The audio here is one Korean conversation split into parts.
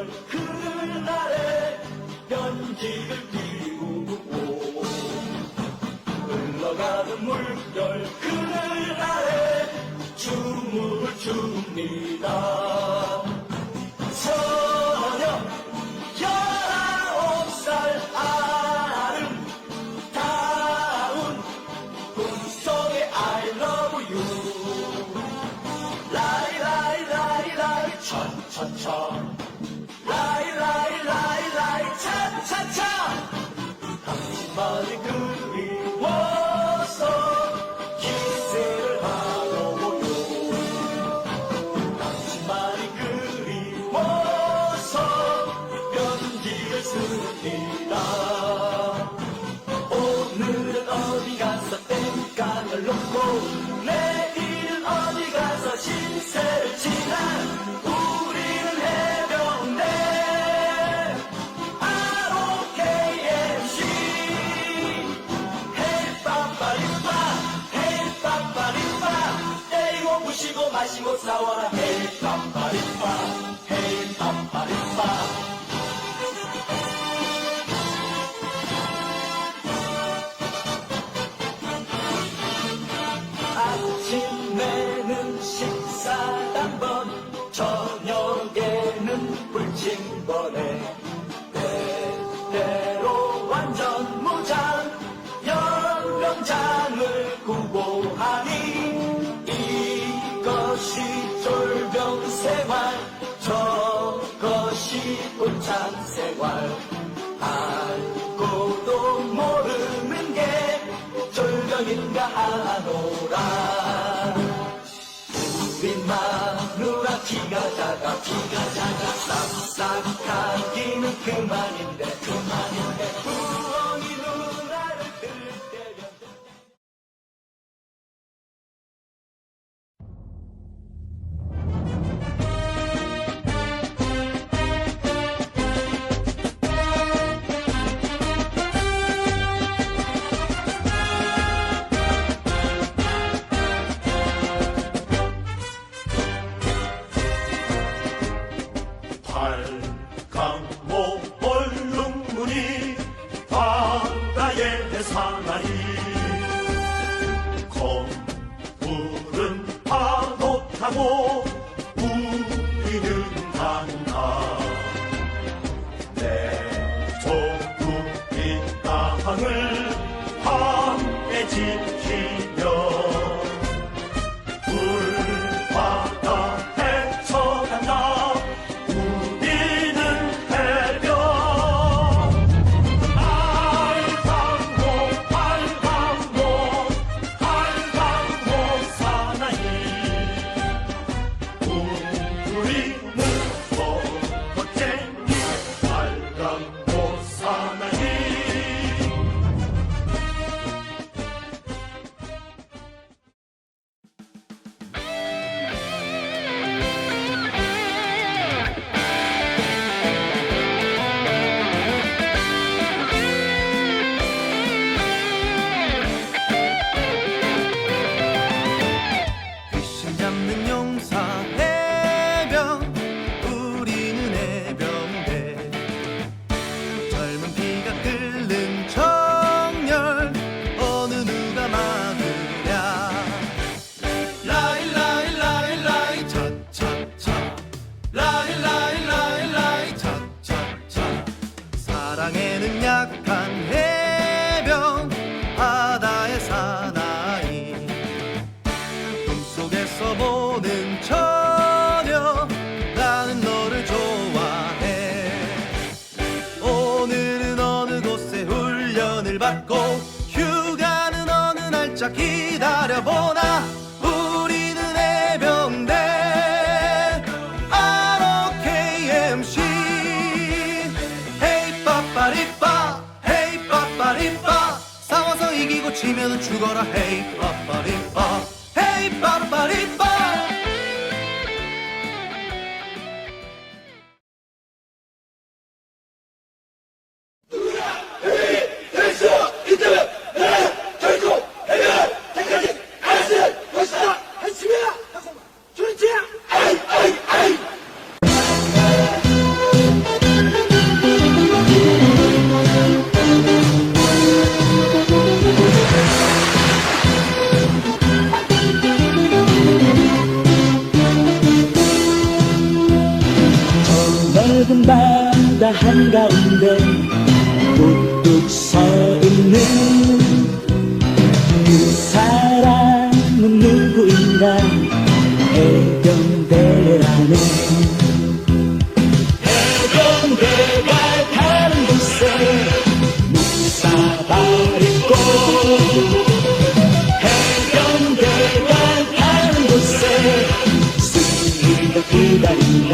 물결 그날에 연기를 띄우고 흘러가는 물결 그날에 춤을 춥니다. 소녀 19살 아름다운 꿈속의 I love you 라이라이라이라이 차차차 라이라이라이라이 차차차 당신만이 그리워서 기세를 하려고요. 당신만이 그리워서 연기를 씁니다. 오늘은 어디 가서 땡깡을 놓고 내일은 어디 가서 신세를 치나 우리는 해병대 ROKMC 헤이 빠빠리빠 헤이 빠빠리빠 때리고 부시고 마시고 싸워라 헤이 빠빠리빠 헤이 빠빠리빠 아침에는 식사당번 저녁에는 불침번에 때때로 완전 무장 연병장을 구보하니 이것이 쫄병생활 저것이 운창생활 알고도 모르는 게 쫄병인가 하노라. 우리 마누라 키가 작아 싹싹하기는 그만인데 부엉이 누나를 들 때면 강모 얼룩무늬 바다의 사나이 검푸른 파도 타고 우리는 간다. 내 조국 이 땅을 함께 지키며 불바다 헤쳐간다. 사랑에는 약한 해병 바다의 사나이 꿈속에서 보는 처녀 나는 너를 좋아해. 오늘은 어느 곳에 훈련을 받고 휴가는 어느 날짜 기다려보나. 우리는 해병대 ROKMC 빠빠리빠 헤이 빠빠리빠 싸워서 이기고 지면은 죽어라 헤이 빠빠리빠 헤이 빠빠리빠. 한가운데 우뚝 서 있는 그 사람은 누구인가 해병대 안에 해병대가 가는 곳에 무사발 입고 해병대가 가는 곳에 승리가 기다린다.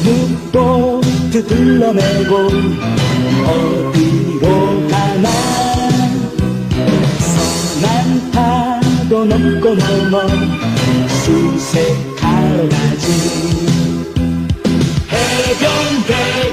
목보트 둘러매고 어디로 가나 선한 파도 넘고 넘어 수색하러 가지 해병대